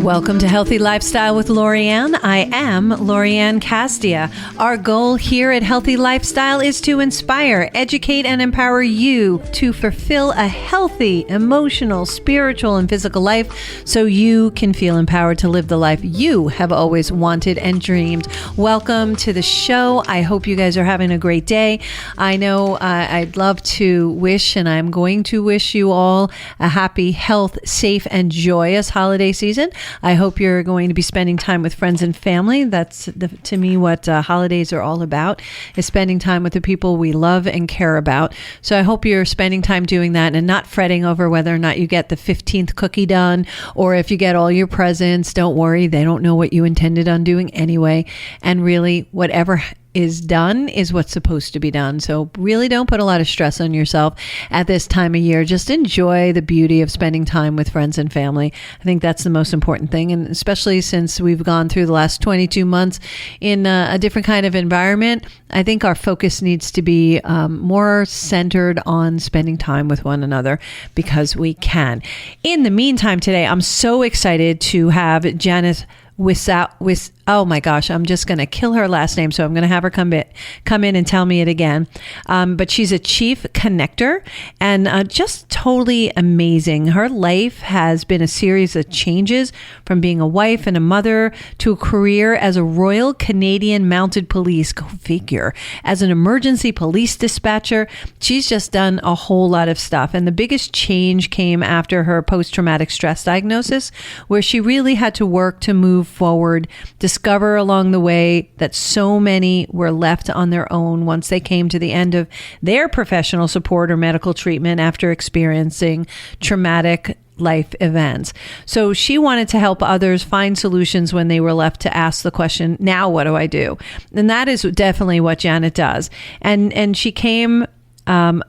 Welcome to Healthy Lifestyle with Lori Anne. I am Lori Anne Casdia. Our goal here at Healthy Lifestyle is to inspire, educate, and empower you to fulfill a healthy, emotional, spiritual, and physical life so you can feel empowered to live the life you have always wanted and dreamed. Welcome to the show. I hope you guys are having a great day. I know I'd love to wish, and I'm going to wish you all a happy, health, safe, and joyous holiday season. I hope you're going to be spending time with friends and family. That's, to me, what holidays are all about, is spending time with the people we love and care about. So I hope you're spending time doing that and not fretting over whether or not you get the 15th cookie done or if you get all your presents. Don't worry. They don't know what you intended on doing anyway. And really, whatever is done is what's supposed to be done. So really don't put a lot of stress on yourself at this time of year. Just enjoy the beauty of spending time with friends and family. I think that's the most important thing. And especially since we've gone through the last 22 months in a different kind of environment, I think our focus needs to be more centered on spending time with one another because we can. In the meantime, today, I'm so excited to have Janet Wiszowty. Oh my gosh, I'm just going to kill her last name, so I'm going to have her come in and tell me it again. But she's a chief Connecktor and just totally amazing. Her life has been a series of changes from being a wife and a mother to a career as a Royal Canadian Mounted Police, go figure, as an emergency police dispatcher. She's just done a whole lot of stuff. And the biggest change came after her post-traumatic stress diagnosis, where she really had to work to move forward, discover along the way that so many were left on their own once they came to the end of their professional support or medical treatment after experiencing traumatic life events. So she wanted to help others find solutions when they were left to ask the question, now what do I do? And that is definitely what Janet does. And she came then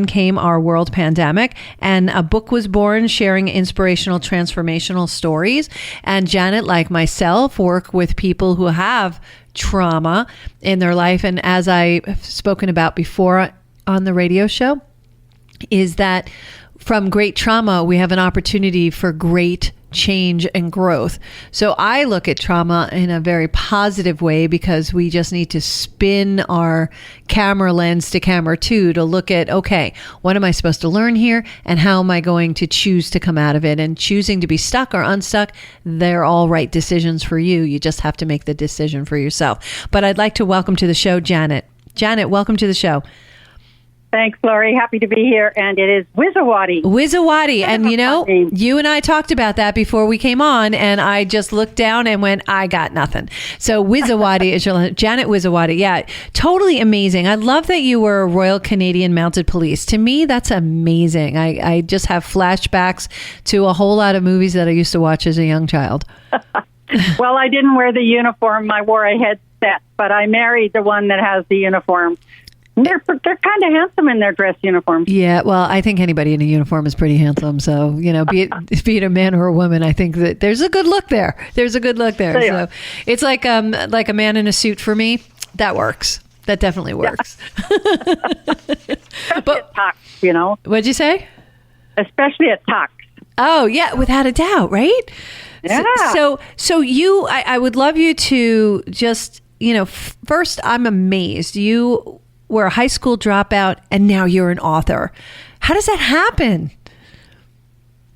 came our world pandemic and a book was born sharing inspirational, transformational stories. And Janet, like myself, work with people who have trauma in their life. And as I've spoken about before on the radio show, is that from great trauma, we have an opportunity for great change and growth. So I look at trauma in a very positive way because we just need to spin our camera lens to camera 2 to look at, okay, what am I supposed to learn here? And how am I going to choose to come out of it? And choosing to be stuck or unstuck, they're all right decisions for you. You just have to make the decision for yourself. But I'd like to welcome to the show, Janet. Janet, welcome to the show. Thanks, Lori. Happy to be here. And it is Wiszowaty. Wiszowaty. And you and I talked about that before we came on, and I just looked down and went, I got nothing. So Wiszowaty is your Janet Wiszowty. Yeah, totally amazing. I love that you were a Royal Canadian Mounted Police. To me, that's amazing. I just have flashbacks to a whole lot of movies that I used to watch as a young child. Well, I didn't wear the uniform. I wore a headset, but I married the one that has the uniform. They're kind of handsome in their dress uniforms. Yeah, well, I think anybody in a uniform is pretty handsome. So, be it a man or a woman, I think that there's a good look there. So it's like a man in a suit for me. That works. That definitely works. Yeah. But tux, What'd you say? Especially at tux. Oh, yeah, without a doubt, right? Yeah. So you, I would love you to just, first, I'm amazed. You were a high school dropout and now you're an author. How does that happen?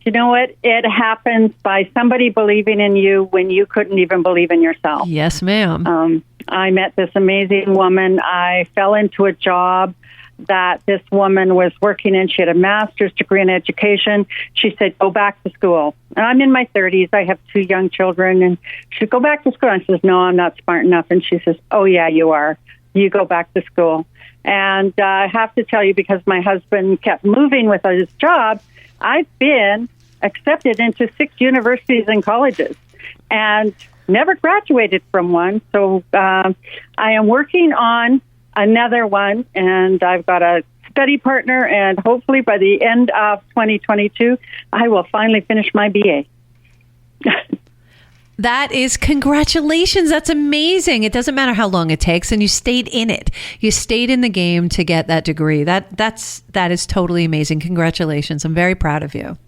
You know what? It happens by somebody believing in you when you couldn't even believe in yourself. Yes, ma'am. I met this amazing woman. I fell into a job that this woman was working in. She had a master's degree in education. She said, go back to school. And I'm in my 30s. I have 2 young children. And she said, go back to school. I says, no, I'm not smart enough. And she says, oh, yeah, you are. You go back to school. And I have to tell you, because my husband kept moving with his job, I've been accepted into 6 universities and colleges and never graduated from one. So I am working on another one, and I've got a study partner, and hopefully by the end of 2022, I will finally finish my BA. That is, congratulations. That's amazing. It doesn't matter how long it takes, and you stayed in it. You stayed in the game to get that degree. That is totally amazing. Congratulations. I'm very proud of you.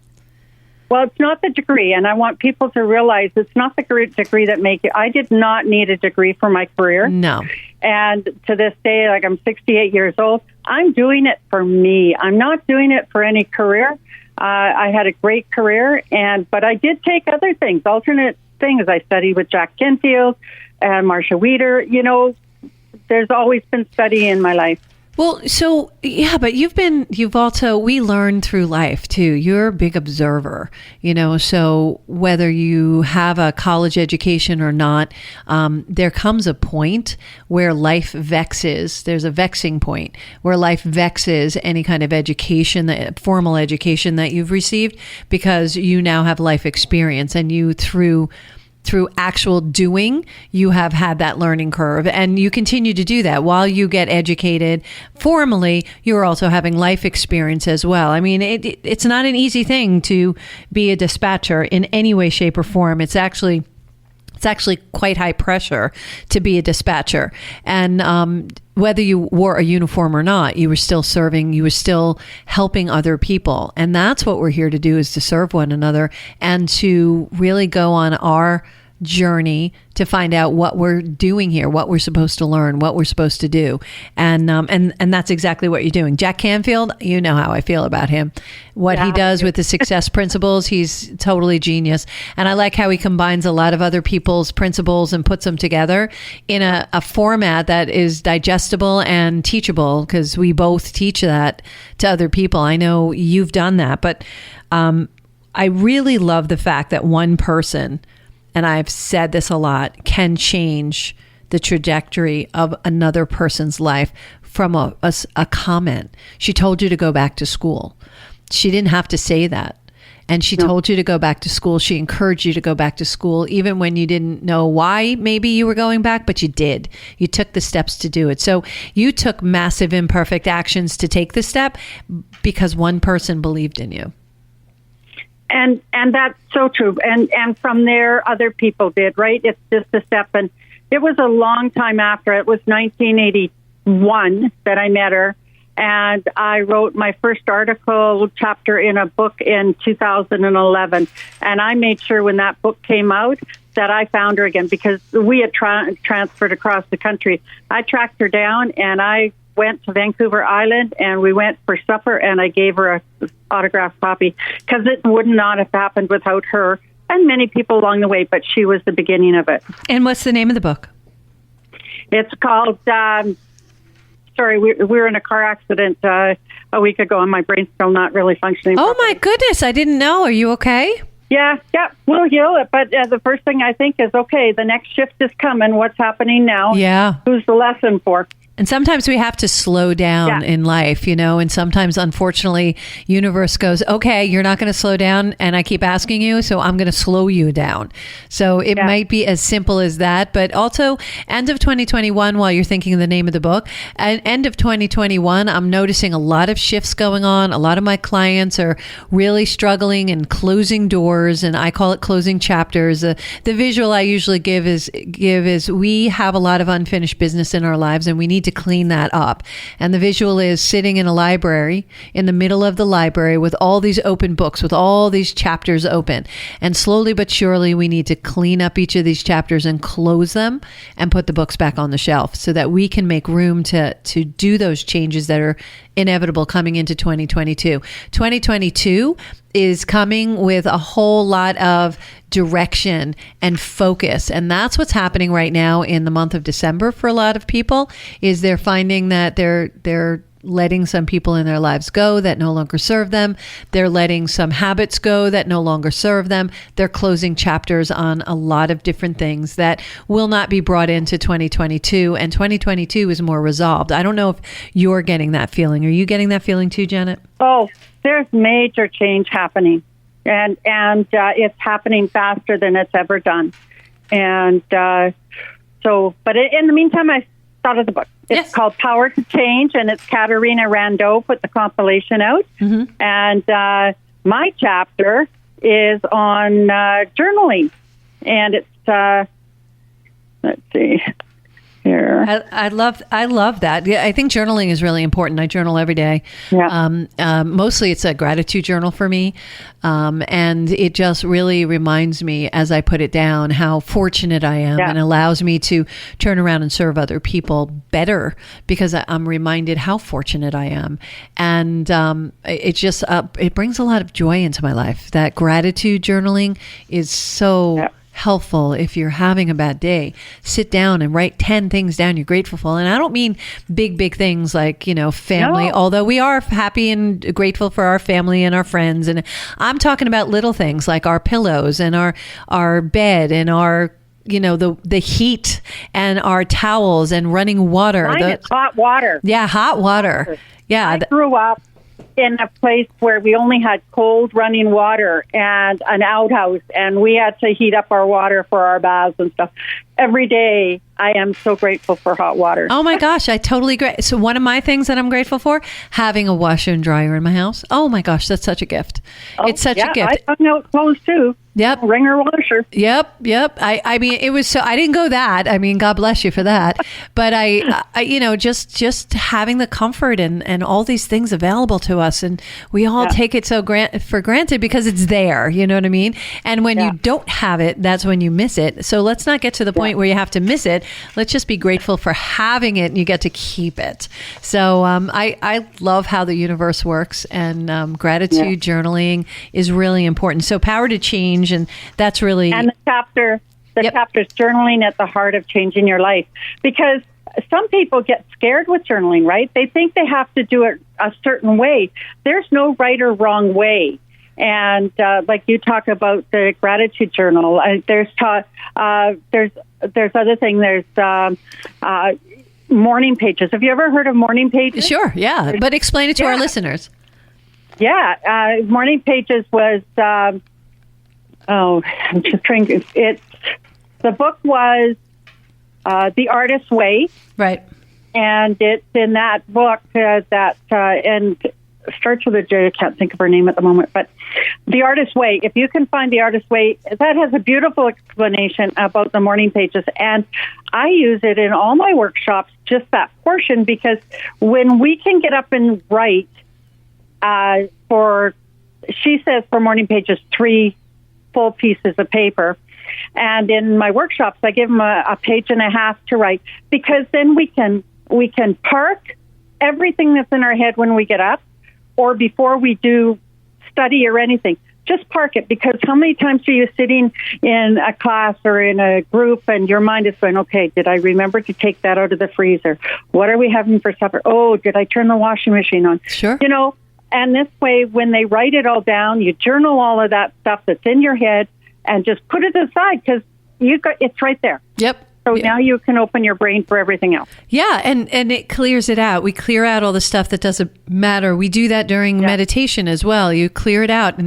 Well, it's not the degree, and I want people to realize it's not the degree that make you. I did not need a degree for my career. No. And to this day, like I'm 68 years old, I'm doing it for me. I'm not doing it for any career. I had a great career, but I did take other things, alternate things. I studied with Jack Canfield and Marcia Weeder. You know, there's always been study in my life. Well, so, yeah, but we learn through life too. You're a big observer, you know, so whether you have a college education or not, there comes a point where life vexes. There's a vexing point where life vexes any kind of education, formal education that you've received, because you now have life experience, and you through actual doing, you have had that learning curve, and you continue to do that while you get educated formally. You're also having life experience as well. I mean, it's not an easy thing to be a dispatcher in any way, shape, or form. It's actually quite high pressure to be a dispatcher. And whether you wore a uniform or not, you were still serving, you were still helping other people. And that's what we're here to do, is to serve one another and to really go on our journey to find out what we're doing here, what we're supposed to learn, what we're supposed to do. And that's exactly what you're doing. Jack Canfield, you know how I feel about him. What he does with the success principles, he's totally genius. And I like how he combines a lot of other people's principles and puts them together in a format that is digestible and teachable, because we both teach that to other people. I know you've done that, but I really love the fact that one person, and I've said this a lot, can change the trajectory of another person's life from a comment. She told you to go back to school. She didn't have to say that. And she told you to go back to school. She encouraged you to go back to school, even when you didn't know why maybe you were going back, but you did. You took the steps to do it. So you took massive imperfect actions to take the step because one person believed in you. And that's so true. And from there, other people did, right? It's just a step. And it was a long time after. It was 1981 that I met her. And I wrote my first article chapter in a book in 2011. And I made sure when that book came out that I found her again, because we had transferred across the country. I tracked her down, and I went to Vancouver Island, and we went for supper, and I gave her a autographed copy, because it would not have happened without her and many people along the way, but she was the beginning of it. And what's the name of the book? It's called, we were in a car accident a week ago, and my brain's still not really functioning Oh, properly. my goodness. I didn't know. Are you okay? Yeah, we'll heal it. But the first thing I think is, okay, the next shift is coming. What's happening now? Yeah. Who's the lesson for? And sometimes we have to slow down in life, you know, and sometimes, unfortunately, universe goes, okay, you're not going to slow down, and I keep asking you, so I'm going to slow you down. So it might be as simple as that. But also, end of 2021, while you're thinking of the name of the book, at end of 2021, I'm noticing a lot of shifts going on. A lot of my clients are really struggling and closing doors, and I call it closing chapters. The visual I usually give is we have a lot of unfinished business in our lives, and we need to clean that up. And the visual is sitting in a library, in the middle of the library, with all these open books, with all these chapters open. And slowly but surely, we need to clean up each of these chapters and close them and put the books back on the shelf, so that we can make room to do those changes that are inevitable coming into 2022. 2022 is coming with a whole lot of direction and focus. And that's what's happening right now in the month of December for a lot of people, is they're finding that they're letting some people in their lives go that no longer serve them. They're letting some habits go that no longer serve them. They're closing chapters on a lot of different things that will not be brought into 2022. And 2022 is more resolved. I don't know if you're getting that feeling. Are you getting that feeling too, Janet? Oh, there's major change happening. And it's happening faster than it's ever done. And but in the meantime, I thought of the book. It's called Power to Change, and it's Katarina Rando put the compilation out. Mm-hmm. And my chapter is on journaling. And it's, let's see here. I love that. Yeah, I think journaling is really important. I journal every day. Yeah. Mostly it's a gratitude journal for me. And it just really reminds me as I put it down how fortunate I am, and allows me to turn around and serve other people better because I'm reminded how fortunate I am. And it just, it brings a lot of joy into my life. That gratitude journaling is so helpful. If you're having a bad day, sit down and write 10 things down you're grateful for. And I don't mean big things like, family, although we are happy and grateful for our family and our friends. And I'm talking about little things like our pillows and our bed and our the heat and our towels and running water. It's hot water. Yeah, hot water. Yeah. I grew up in a place where we only had cold running water and an outhouse, and we had to heat up our water for our baths and stuff. Every day, I am so grateful for hot water. Oh my gosh, I totally agree. So one of my things that I'm grateful for, having a washer and dryer in my house. Oh my gosh, that's such a gift. It's such a gift. I hung out clothes too. Yep. Wringer washer. Yep. I mean, it was so, I didn't go that. I mean, God bless you for that. But I just having the comfort and all these things available to us. And we all take it for granted because it's there. You know what I mean? And when you don't have it, that's when you miss it. So let's not get to the point where you have to miss it. Let's just be grateful for having it and you get to keep it. So I love how the universe works, and gratitude journaling is really important. So power to change. And that's really... And the chapter is journaling at the heart of changing your life. Because some people get scared with journaling, right? They think they have to do it a certain way. There's no right or wrong way. And like you talk about the gratitude journal, there's other thing. There's morning pages. Have you ever heard of morning pages? Sure, yeah. But explain it to our listeners. Yeah, morning pages was... I'm just trying to... The book was The Artist's Way. Right. And it's in that book and starts with a J. I can't think of her name at the moment, but The Artist's Way. If you can find The Artist's Way, that has a beautiful explanation about the morning pages. And I use it in all my workshops, just that portion, because when we can get up and write she says for morning pages, 3 full pieces of paper. And in my workshops, I give them a page and a half to write, because then we can park everything that's in our head when we get up or before we do study or anything. Just park it, because how many times are you sitting in a class or in a group and your mind is going, okay, did I remember to take that out of the freezer? What are we having for supper? Oh, did I turn the washing machine on? Sure. And this way, when they write it all down, you journal all of that stuff that's in your head and just put it aside, because it's right there. Yep. So now you can open your brain for everything else. Yeah, and it clears it out. We clear out all the stuff that doesn't matter. We do that during meditation as well. You clear it out.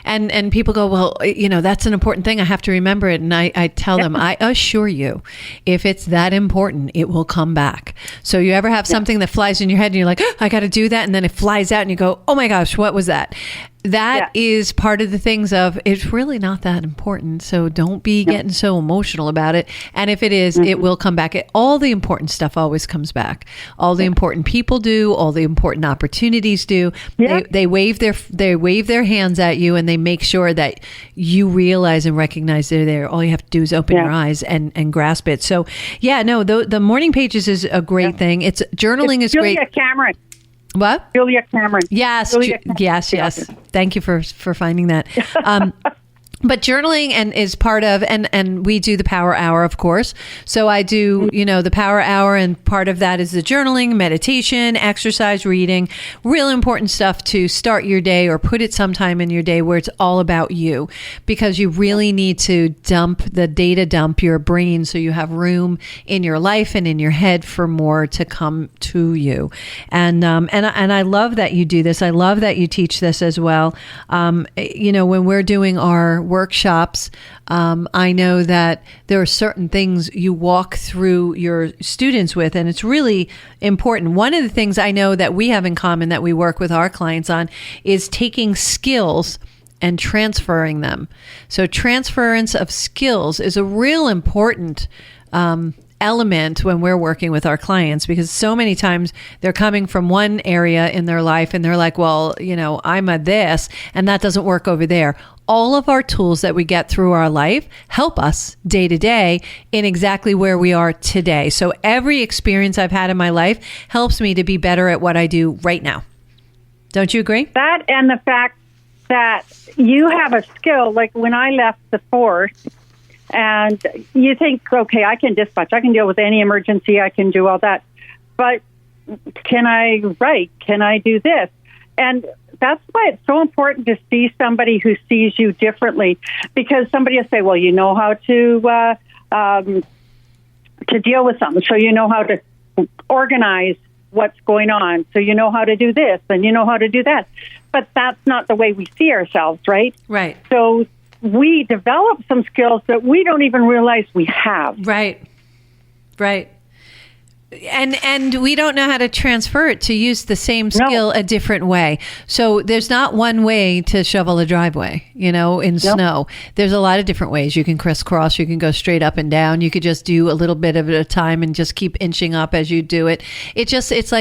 And people go, well, that's an important thing. I have to remember it. And I tell them, I assure you, if it's that important, it will come back. So you ever have something that flies in your head and you're like, oh, I got to do that. And then it flies out and you go, oh my gosh, what was that? That is part of the things of, it's really not that important. So don't be getting so emotional about it. And if it is, it will come back. All the important stuff always comes back. All the important people do. All the important opportunities do. They wave their hands at you, and they make sure that you realize and recognize they're there. All you have to do is open your eyes and grasp it. So the morning pages is a great thing. Journaling is great. Julia Cameron. What? Julia Cameron. Yes. Yes. Thank you for finding that. But journaling is part of, and we do the Power Hour, of course. So I do, the Power Hour, and part of that is the journaling, meditation, exercise, reading, real important stuff to start your day or put it sometime in your day where it's all about you, because you really need to dump your brain so you have room in your life and in your head for more to come to you. And I love that you do this. I love that you teach this as well. When we're doing our workshops, I know that there are certain things you walk through your students with, and it's really important. One of the things I know that we have in common that we work with our clients on is taking skills and transferring them. So transference of skills is a real important element when we're working with our clients, because so many times they're coming from one area in their life and they're like, well, I'm a this and that doesn't work over there. All of our tools that we get through our life help us day to day in exactly where we are today. So every experience I've had in my life helps me to be better at what I do right now. Don't you agree? That, and the fact that you have a skill, like when I left the force, and you think, okay, I can dispatch, I can deal with any emergency, I can do all that, but can I write? Can I do this? And that's why it's so important to see somebody who sees you differently, because somebody will say, well, you know how to deal with something, so you know how to organize what's going on, so you know how to do this and you know how to do that. But that's not the way we see ourselves, right? Right. So we develop some skills that we don't even realize we have. Right. Right. And we don't know how to transfer it to use the same skill a different way. So there's not one way to shovel a driveway, in snow. There's a lot of different ways. You can crisscross, you can go straight up and down. You could just do a little bit of it at a time and just keep inching up as you do it. It's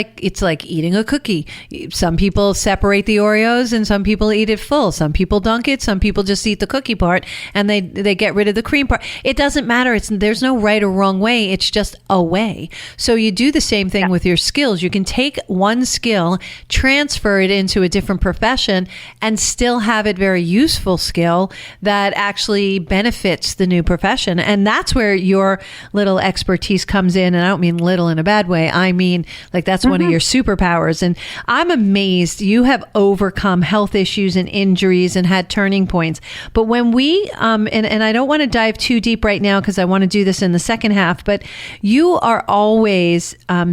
like eating a cookie. Some people separate the Oreos and some people eat it full. Some people dunk it. Some people just eat the cookie part and they get rid of the cream part. It doesn't matter. There's no right or wrong way. It's just a way. So you do the same thing with your skills. You can take one skill, transfer it into a different profession, and still have it very useful skill that actually benefits the new profession. And that's where your little expertise comes in. And I don't mean little in a bad way. I mean, like, that's one of your superpowers. And I'm amazed you have overcome health issues and injuries and had turning points. But when we, and I don't want to dive too deep right now because I want to do this in the second half, but you are always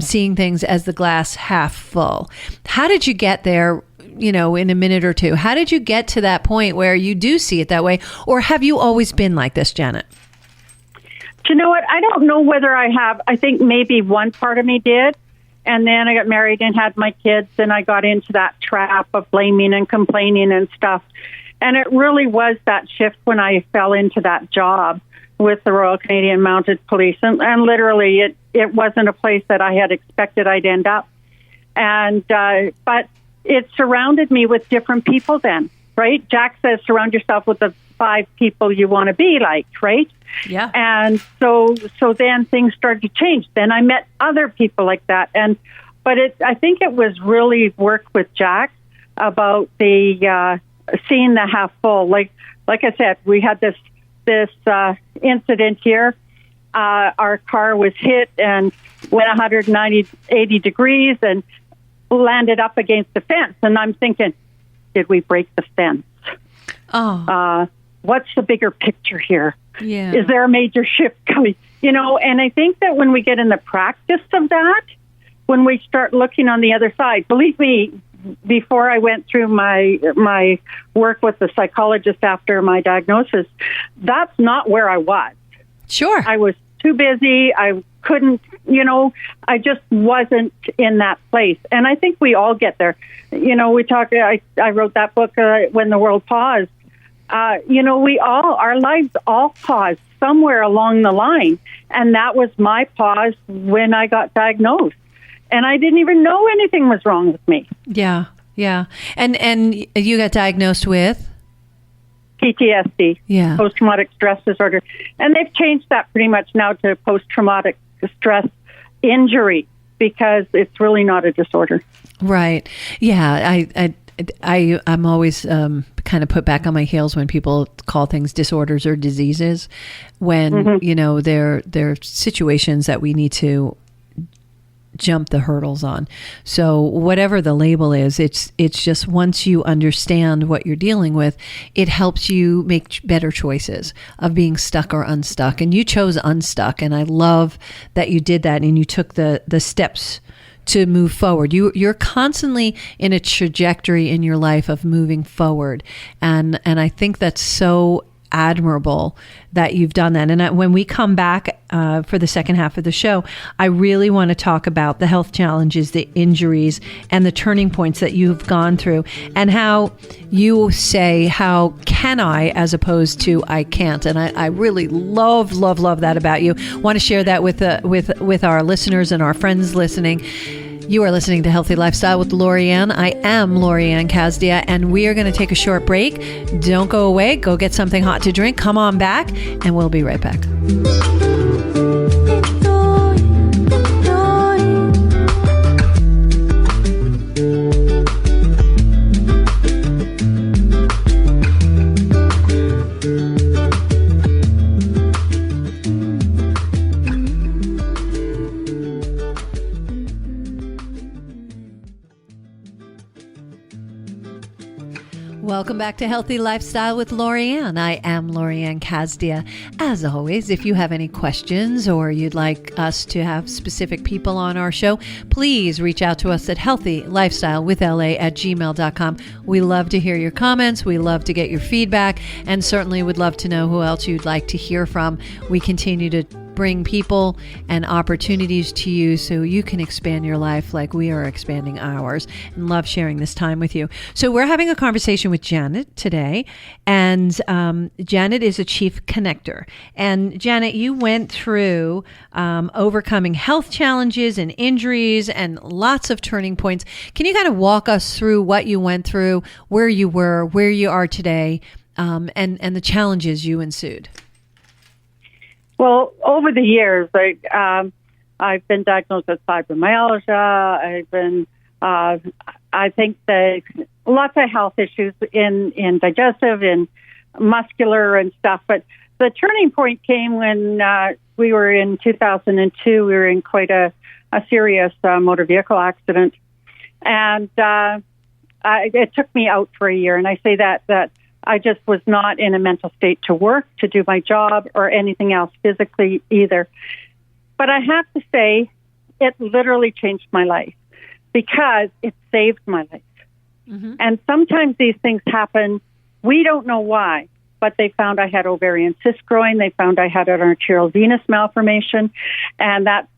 seeing things as the glass half full. How did you get there, in a minute or two? How did you get to that point where you do see it that way? Or have you always been like this, Janet? Do you know what? I don't know whether I have. I think maybe one part of me did. And then I got married and had my kids, and I got into that trap of blaming and complaining and stuff. And it really was that shift when I fell into that job with the Royal Canadian Mounted Police. And literally, it wasn't a place that I had expected I'd end up. And but it surrounded me with different people then, right? Jack says surround yourself with the 5 people you want to be like, right? Yeah. And so then things started to change. Then I met other people like that. But I think it was really work with Jack about the seeing the half full. Like I said, we had this incident here. Our car was hit and went 180 degrees and landed up against the fence. And I'm thinking, did we break the fence? Oh. What's the bigger picture here? Yeah. Is there a major shift coming? And I think that when we get in the practice of that, when we start looking on the other side, believe me, before I went through my work with the psychologist after my diagnosis, that's not where I was. Sure. I was too busy. I couldn't, I just wasn't in that place. And I think we all get there. We talk, I wrote that book, When the World Paused. Our lives all paused somewhere along the line. And that was my pause when I got diagnosed. And I didn't even know anything was wrong with me. Yeah, yeah. And you got diagnosed with? PTSD, post-traumatic stress disorder. And they've changed that pretty much now to post-traumatic stress injury because it's really not a disorder. Right. Yeah, I'm always kind of put back on my heels when people call things disorders or diseases when, they're situations that we need to jump the hurdles on. So whatever the label is, it's just once you understand what you're dealing with, it helps you make better choices of being stuck or unstuck. And you chose unstuck. And I love that you did that and you took the steps to move forward. You're constantly in a trajectory in your life of moving forward. And I think that's so admirable that you've done that. And when we come back for the second half of the show, I really want to talk about the health challenges, the injuries, and the turning points that you've gone through, and how you say, how can I, as opposed to I can't. And I really love that about you. Want to share that with our listeners and our friends listening. You are listening to Healthy Lifestyle with Lori Anne. I am Lori Anne Casdia, and we are going to take a short break. Don't go away. Go get something hot to drink. Come on back, and we'll be right back. Welcome back to Healthy Lifestyle with Lori Anne. I am Lori Anne Casdia. As always, if you have any questions or you'd like us to have specific people on our show, please reach out to us at healthylifestylewithla@gmail.com. We love to hear your comments. We love to get your feedback, and certainly would love to know who else you'd like to hear from. We continue to bring people and opportunities to you so you can expand your life like we are expanding ours, and love sharing this time with you. So we're having a conversation with Janet today, and Janet is a chief connector. And Janet, you went through overcoming health challenges and injuries and lots of turning points. Can you kind of walk us through what you went through, where you were, where you are today, and the challenges you ensued? Well, over the years, I've been diagnosed with fibromyalgia. I've been, I think that lots of health issues in digestive and muscular and stuff. But the turning point came when we were in 2002. We were in quite a serious motor vehicle accident, and it took me out for a year. And I say that I just was not in a mental state to work, to do my job, or anything else physically either. But I have to say, it literally changed my life because it saved my life. Mm-hmm. And sometimes these things happen, we don't know why, but they found I had ovarian cyst growing. They found I had an arterial venous malformation. And that's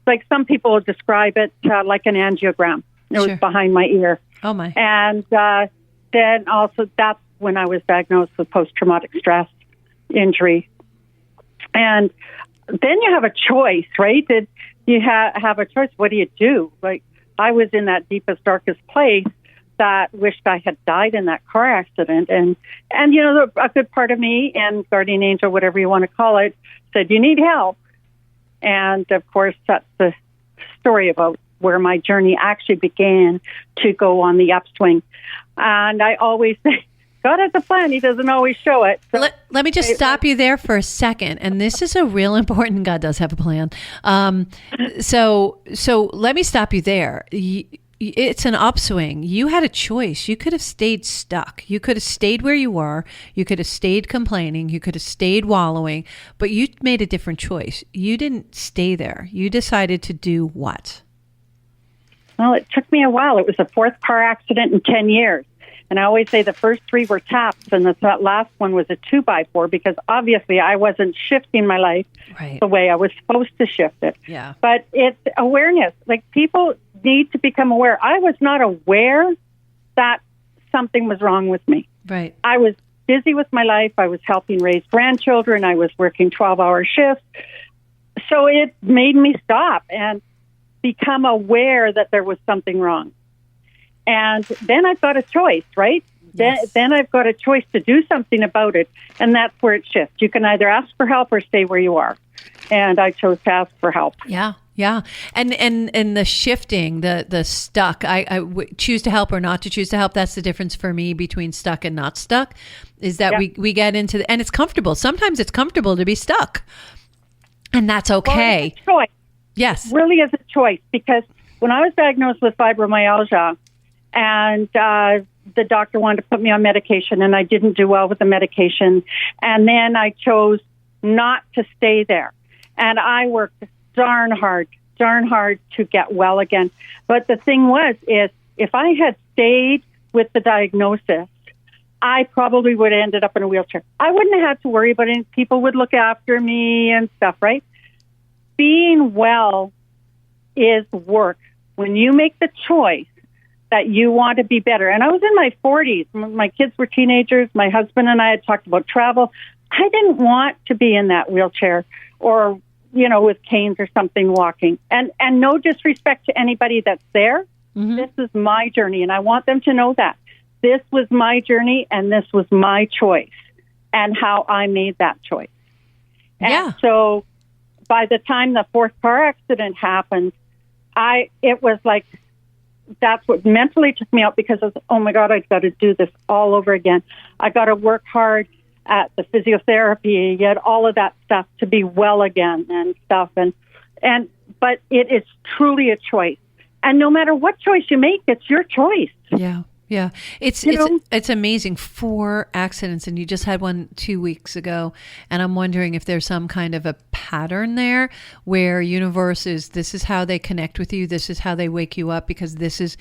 like some people will describe it like an angiogram. It was behind my ear. Oh, my. And then also that's when I was diagnosed with post-traumatic stress injury. And then you have a choice, right? You have a choice. What do you do? Like, I was in that deepest, darkest place that wished I had died in that car accident. And you know, a good part of me, and guardian angel, whatever you want to call it, said, you need help. And, of course, that's the story about where my journey actually began to go on the upswing. And I always say, God has a plan. He doesn't always show it. So let me just stop you there for a second. And this is a real important, God does have a plan. So let me stop you there. It's an upswing. You had a choice. You could have stayed stuck. You could have stayed where you were. You could have stayed complaining. You could have stayed wallowing, but you made a different choice. You didn't stay there. You decided to do what? Well, it took me a while. It was the fourth car accident in 10 years. And I always say the first three were taps, and that last one was a 2x4, because obviously I wasn't shifting my life the way I was supposed to shift it. Yeah. But it's awareness. Like, people need to become aware. I was not aware that something was wrong with me. Right. I was busy with my life. I was helping raise grandchildren. I was working 12-hour shifts. So it made me stop and become aware that there was something wrong. And then I've got a choice, right? Yes. Then I've got a choice to do something about it. And that's where it shifts. You can either ask for help or stay where you are. And I chose to ask for help. Yeah. Yeah. And the shifting, the stuck, I choose to help or not to choose to help. That's the difference for me between stuck and not stuck, is that we get into and it's comfortable. Sometimes it's comfortable to be stuck, and that's okay. Well, it's a choice. Yes. It really is a choice, because when I was diagnosed with fibromyalgia, and the doctor wanted to put me on medication, and I didn't do well with the medication. And then I chose not to stay there. And I worked darn hard to get well again. But the thing is if I had stayed with the diagnosis, I probably would have ended up in a wheelchair. I wouldn't have had to worry about it. People would look after me and stuff, right? Being well is work. When you make the choice that you want to be better. And I was in my 40s. My kids were teenagers. My husband and I had talked about travel. I didn't want to be in that wheelchair or, with canes or something walking. And no disrespect to anybody that's there. Mm-hmm. This is my journey, and I want them to know that. This was my journey, and this was my choice, and how I made that choice. And so by the time the fourth car accident happened, it was like, that's what mentally took me out, because I was, oh my God, I've got to do this all over again. I got to work hard at the physiotherapy, get all of that stuff to be well again and stuff. But it is truly a choice. And no matter what choice you make, it's your choice. Yeah. Yeah. It's amazing. 4 accidents, and you just had one 2 weeks ago. And I'm wondering if there's some kind of a pattern there where universe this is how they connect with you. This is how they wake you up, because there's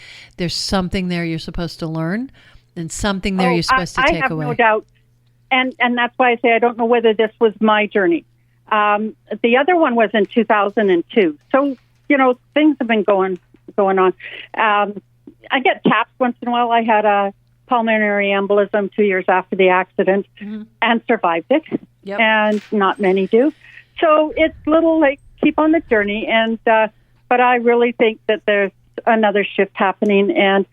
something there you're supposed to learn, and something there you're supposed to take away. I have no doubt. And that's why I say I don't know whether this was my journey. The other one was in 2002. So, things have been going on. I get taps once in a while. I had a pulmonary embolism 2 years after the accident and survived it. Yep. And not many do. So it's little like keep on the journey. And but I really think that there's another shift happening. And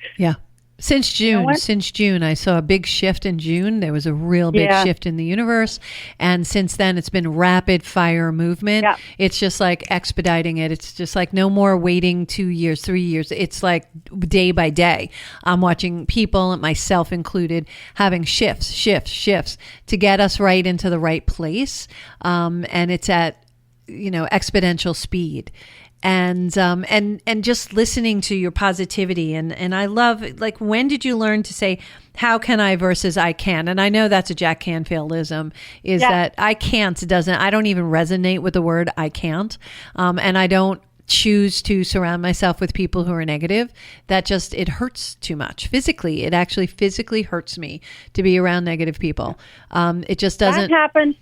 Since June, I saw a big shift in June. There was a real big shift in the universe. And since then, it's been rapid fire movement. Yeah. It's just like expediting it. It's just like no more waiting 2 years, 3 years. It's like day by day. I'm watching people, myself included, having shifts to get us right into the right place. And it's at, exponential speed. And just listening to your positivity. And I love, like, when did you learn to say, how can I versus I can? And I know that's a Jack Canfieldism, that I can't I don't even resonate with the word I can't. And I don't choose to surround myself with people who are negative. That just, it hurts too much physically. It actually physically hurts me to be around negative people. It just doesn't. That happened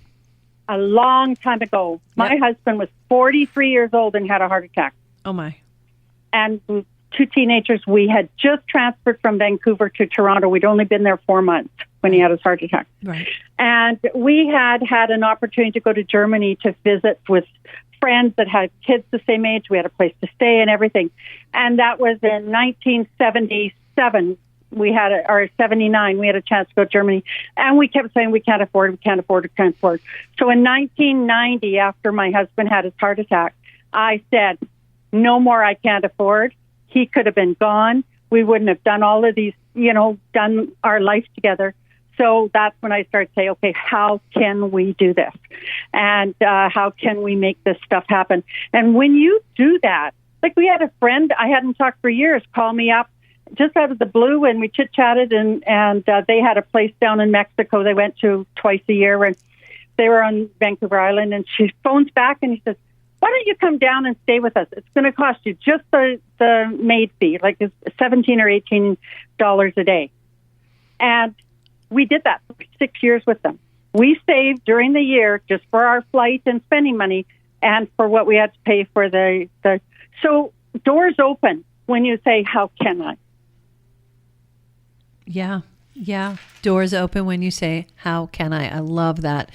a long time ago. My husband was 43 years old and had a heart attack. Oh, my. And 2 teenagers, we had just transferred from Vancouver to Toronto. We'd only been there 4 months when he had his heart attack. Right. And we had an opportunity to go to Germany to visit with friends that had kids the same age. We had a place to stay and everything. And that was in 1977. We had, or 79, we had a chance to go to Germany. And we kept saying, we can't afford. So in 1990, after my husband had his heart attack, I said, no more, I can't afford. He could have been gone. We wouldn't have done all of these, done our life together. So that's when I started saying, okay, how can we do this? And how can we make this stuff happen? And when you do that, like we had a friend I hadn't talked for years call me up just out of the blue, and we chit-chatted, and they had a place down in Mexico they went to twice a year, and they were on Vancouver Island, and she phones back, and he says, why don't you come down and stay with us? It's going to cost you just the maid fee, like it's $17 or $18 a day. And we did that for 6 years with them. We saved during the year just for our flight and spending money and for what we had to pay for the so doors open when you say, how can I? Yeah. Doors open when you say, how can I? I love that.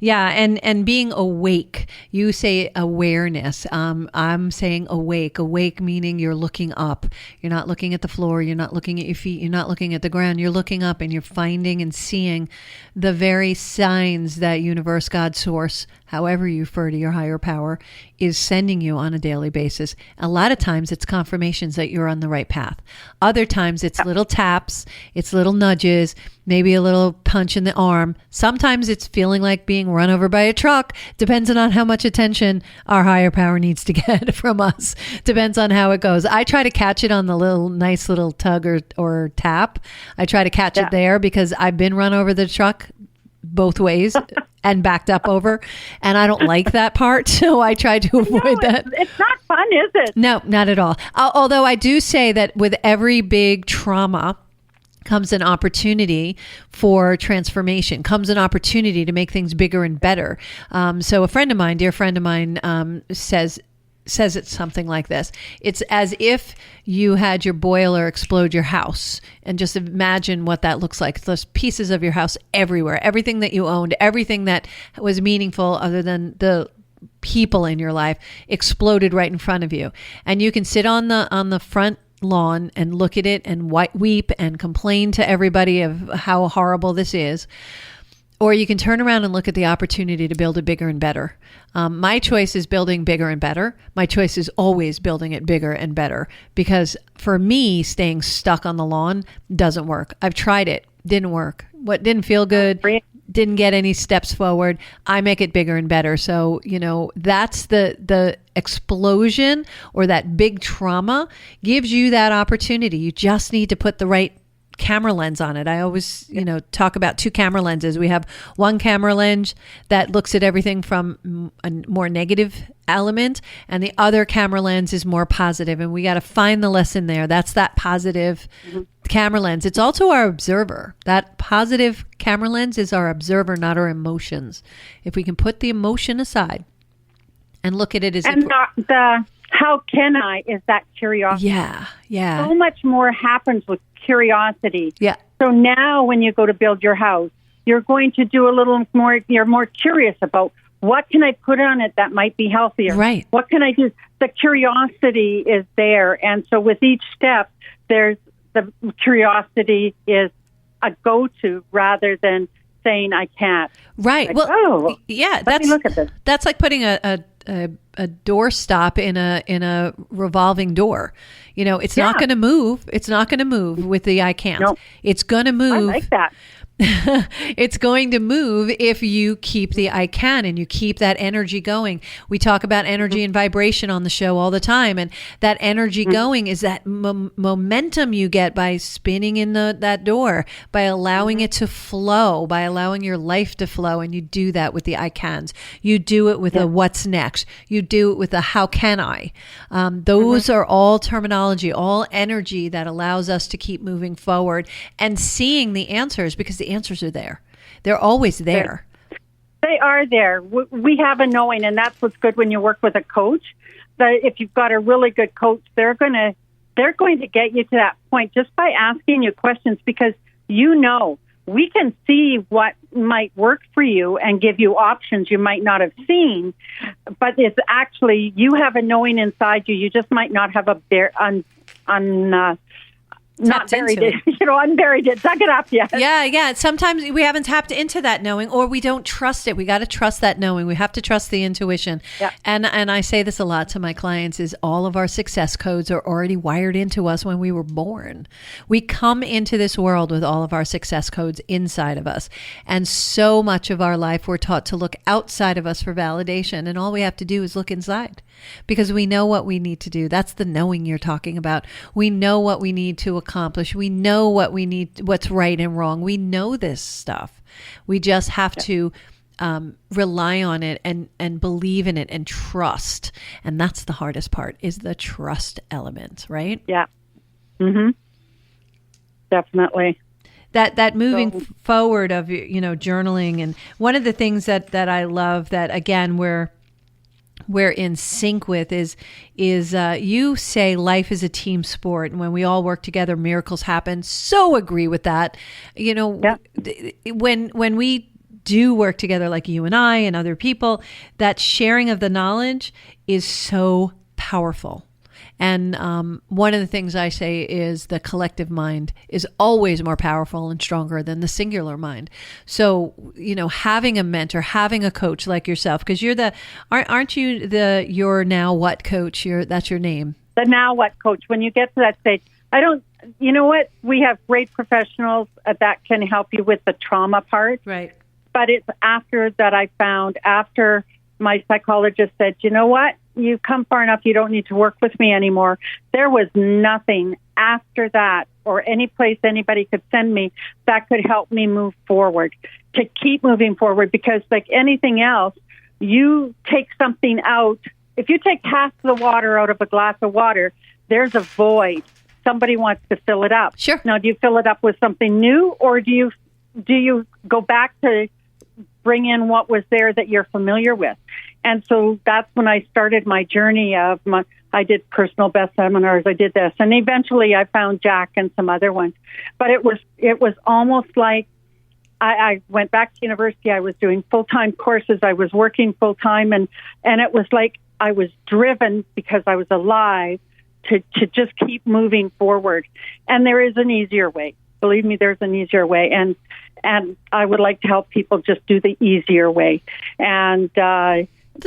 Yeah. And being awake, you say awareness. I'm saying awake meaning you're looking up. You're not looking at the floor. You're not looking at your feet. You're not looking at the ground. You're looking up, and you're finding and seeing the very signs that universe, God, source, however you refer to your higher power, is sending you on a daily basis. A lot of times it's confirmations that you're on the right path. Other times it's little taps, it's little nudges, maybe a little punch in the arm. Sometimes it's feeling like being run over by a truck, depends on how much attention our higher power needs to get from us. Depends on how it goes. I try to catch it on the nice little tug or tap. I try to catch it there, because I've been run over the truck both ways and backed up over, and I don't like that part, so I try to avoid that. It's not fun, is it? No, not at all. Although I do say that with every big trauma comes an opportunity for transformation, comes an opportunity to make things bigger and better. So a friend of mine, dear friend of mine, says it's something like this. It's as if you had your boiler explode your house, and just imagine what that looks like. Those pieces of your house everywhere, everything that you owned, everything that was meaningful other than the people in your life exploded right in front of you. And you can sit on the front lawn and look at it and weep and complain to everybody of how horrible this is. Or you can turn around and look at the opportunity to build it bigger and better. My choice is building bigger and better. My choice is always building it bigger and better, because for me, staying stuck on the lawn doesn't work. I've tried it. Didn't work. What didn't feel good, didn't get any steps forward. I make it bigger and better. So, that's the explosion, or that big trauma gives you that opportunity. You just need to put the right camera lens on it. I always, talk about two camera lenses. We have one camera lens that looks at everything from a more negative element, and the other camera lens is more positive. And we got to find the lesson there. That's that positive camera lens. It's also our observer. That positive camera lens is our observer, not our emotions. If we can put the emotion aside and look at it as the how can I is that curiosity. Yeah. So much more happens with curiosity. Yeah. So now when you go to build your house, you're going to do a little more, you're more curious about what can I put on it that might be healthier? Right. What can I do? The curiosity is there. And so with each step, there's the curiosity is a go-to rather than saying I can't. Right. Yeah. Let me look at this. That's like putting a door stop in a revolving door. It's not going to move. It's not going to move with the I can't. Nope. It's going to move. I like that. It's going to move if you keep the I can and you keep that energy going. We talk about energy and vibration on the show all the time. And that energy going is that momentum you get by spinning in that door, by allowing it to flow, by allowing your life to flow. And you do that with the I cans. You do it with a what's next. You do it with a how can I. Those are all terminology, all energy that allows us to keep moving forward and seeing the answers, because the answers are there. They're always there. They are there. We have a knowing, and that's what's good when you work with a coach. That if you've got a really good coach, they're going to get you to that point just by asking you questions, because we can see what might work for you and give you options you might not have seen, but it's actually you have a knowing inside you. You just might not have not buried it. Unburied it, dug it up yet. Yeah. Sometimes we haven't tapped into that knowing, or we don't trust it. We got to trust that knowing. We have to trust the intuition. Yeah. And I say this a lot to my clients, is all of our success codes are already wired into us when we were born. We come into this world with all of our success codes inside of us. And so much of our life, we're taught to look outside of us for validation. And all we have to do is look inside, because we know what we need to do. That's the knowing you're talking about. We know what we need to accomplish. We know what we need, what's right and wrong. We know this stuff. We just have to rely on it and believe in it and trust. And that's the hardest part, is the trust element, right? Yeah. Definitely. That moving forward of, journaling. And one of the things that I love that, again, we're in sync with is you say life is a team sport, and when we all work together, miracles happen. So agree with that. When we do work together, like you and I and other people, that sharing of the knowledge is so powerful. And one of the things I say is the collective mind is always more powerful and stronger than the singular mind. So, having a mentor, having a coach like yourself, because aren't you your now what coach? That's your name. The now what coach. When you get to that stage, we have great professionals that can help you with the trauma part. Right. But it's after my psychologist said, you know what? You've come far enough. You don't need to work with me anymore. There was nothing after that or any place anybody could send me that could help me move forward, to keep moving forward. Because like anything else, you take something out. If you take half the water out of a glass of water, there's a void. somebody wants to fill it up. Sure. Now, do you fill it up with something new, or do you go back to bring in what was there that you're familiar with? And so that's when I started my journey I did personal best seminars. I did this, and eventually I found Jack and some other ones. But it was almost like I went back to university. I was doing full-time courses. I was working full-time, and it was like I was driven because I was alive to just keep moving forward. And there is an easier way. Believe me, there's an easier way. And I would like to help people just do the easier way. And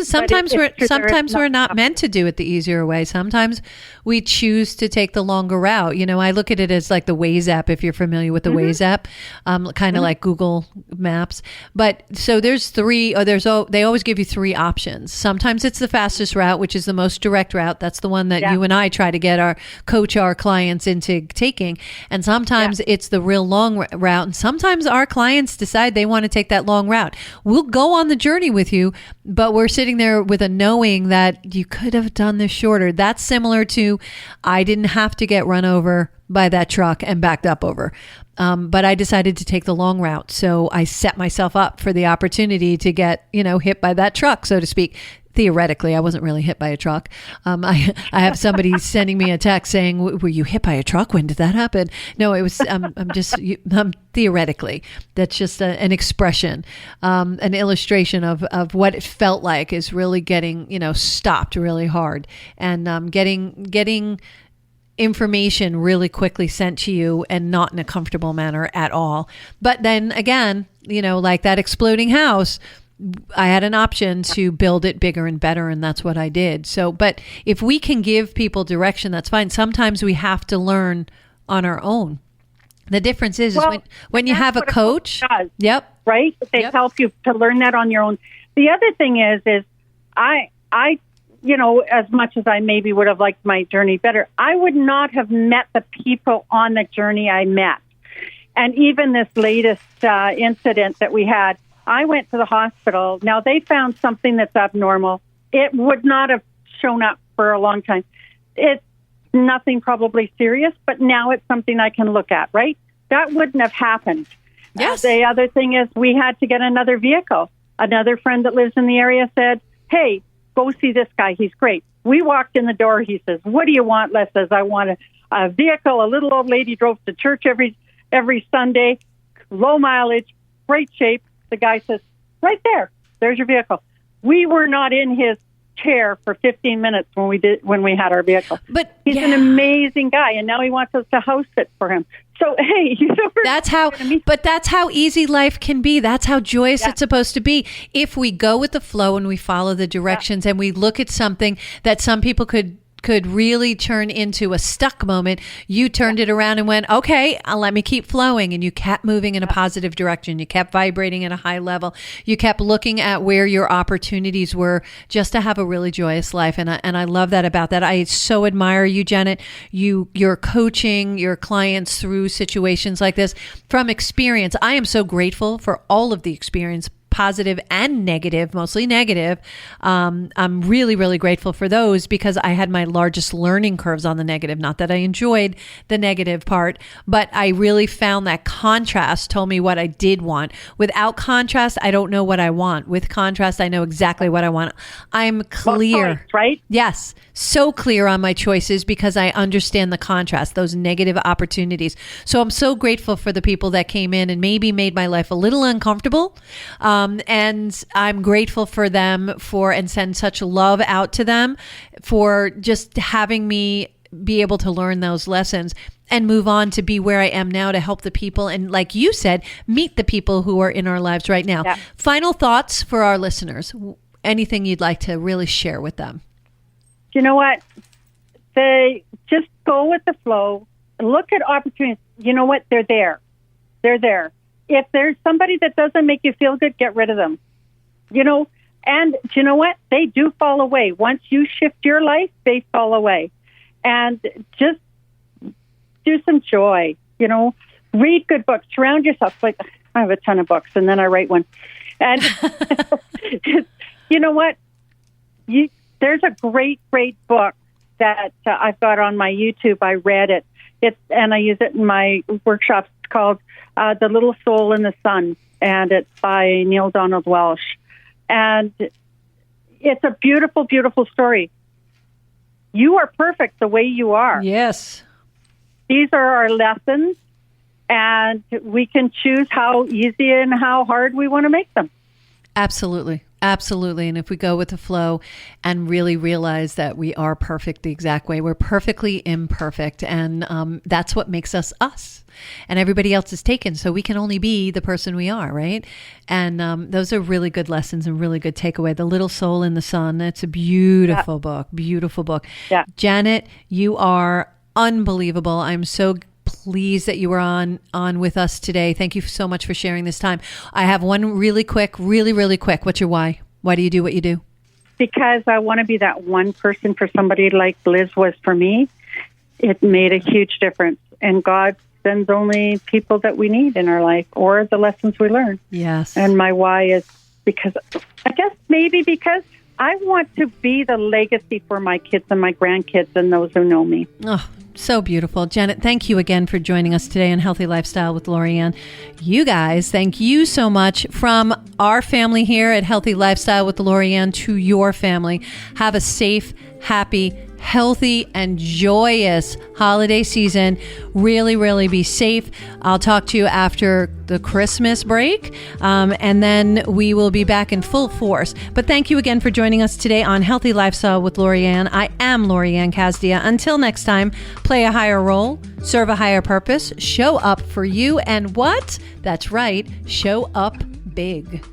sometimes we're not meant to do it the easier way. Sometimes we choose to take the longer route. You know, I look at it as like the Waze app, if you're familiar with the Waze app, kind of like Google Maps. But so they always give you 3 options. Sometimes it's the fastest route, which is the most direct route. That's the one that you and I try to coach our clients into taking. And sometimes it's the real long route. And sometimes our clients decide they want to take that long route. We'll go on the journey with you, but we're sitting there with a knowing that you could have done this shorter. That's similar to, I didn't have to get run over by that truck and backed up over. But I decided to take the long route. So I set myself up for the opportunity to get, hit by that truck, so to speak. Theoretically, I wasn't really hit by a truck. I have somebody sending me a text saying, "Were you hit by a truck? When did that happen?" No, it was. I'm theoretically. That's just an expression, an illustration of what it felt like is really getting stopped really hard and getting information really quickly sent to you and not in a comfortable manner at all. But then again, like that exploding house, I had an option to build it bigger and better, and that's what I did. So, but if we can give people direction, that's fine. Sometimes we have to learn on our own. The difference is when you have a coach. Yep. Right? They help you to learn that on your own. The other thing is I as much as I maybe would have liked my journey better, I would not have met the people on the journey I met. And even this latest incident that we had, I went to the hospital. Now, they found something that's abnormal. It would not have shown up for a long time. It's nothing probably serious, but now it's something I can look at, right? That wouldn't have happened. Yes. The other thing is we had to get another vehicle. Another friend that lives in the area said, "Hey, go see this guy. He's great." We walked in the door. He says, "What do you want?" Les says, "I want a vehicle." A little old lady drove to church every Sunday, low mileage, great shape. The guy says, "Right there's your vehicle." We were not in his chair for 15 minutes when we had our vehicle. But he's an amazing guy, and now he wants us to host it for him. So hey, that's how easy life can be. That's how joyous it's supposed to be. If we go with the flow and we follow the directions and we look at something that some people could really turn into a stuck moment, you turned it around and went, okay, let me keep flowing. And you kept moving in a positive direction. You kept vibrating at a high level. You kept looking at where your opportunities were just to have a really joyous life. And I love that about that. I so admire you, Janet. You're coaching your clients through situations like this from experience. I am so grateful for all of the experience, positive and negative, mostly negative. I'm really, really grateful for those because I had my largest learning curves on the negative. Not that I enjoyed the negative part, but I really found that contrast told me what I did want. Without contrast, I don't know what I want. With contrast, I know exactly what I want. I'm clear. Choice, right? Yes. So clear on my choices because I understand the contrast, those negative opportunities. So I'm so grateful for the people that came in and maybe made my life a little uncomfortable. And I'm grateful for them and send such love out to them for just having me be able to learn those lessons and move on to be where I am now to help the people. And like you said, meet the people who are in our lives right now. Yeah. Final thoughts for our listeners. Anything you'd like to really share with them? You know what? They just go with the flow. Look at opportunities. You know what? They're there. They're there. If there's somebody that doesn't make you feel good, get rid of them. And you know what? They do fall away. Once you shift your life, they fall away. And just do some joy, read good books, surround yourself. Like I have a ton of books and then I write one. And you know what? There's a great, great book that I've got on my YouTube. I read it. And I use it in my workshops. It's called The Little Soul in the Sun, and it's by Neil Donald Welsh. And it's a beautiful, beautiful story. You are perfect the way you are. Yes. These are our lessons, and we can choose how easy and how hard we want to make them. Absolutely. Absolutely. And if we go with the flow and really realize that we are perfect the exact way, we're perfectly imperfect. And that's what makes us us. And everybody else is taken. So we can only be the person we are, right? And those are really good lessons and really good takeaway. The Little Soul in the Sun. It's a beautiful book. Beautiful book. Yeah. Janet, you are unbelievable. I'm so pleased that you were on with us today. Thank you so much for sharing this time. I have one really quick. What's your why? Why do you do what you do? Because I want to be that one person for somebody like Liz was for me. It made a huge difference. And God sends only people that we need in our life or the lessons we learn. Yes. And my why is because I want to be the legacy for my kids and my grandkids and those who know me. Oh, so beautiful. Janet, thank you again for joining us today on Healthy Lifestyle with Lori Anne. You guys, thank you so much. From our family here at Healthy Lifestyle with Lori Anne to your family. Have a safe, happy, healthy, and joyous holiday season. Really, really be safe. I'll talk to you after the Christmas break, and then we will be back in full force. But thank you again for joining us today on Healthy Lifestyle with Lori Anne. I am Lori Anne Casdia. Until next time, play a higher role, serve a higher purpose, show up for you, and what? That's right, show up big.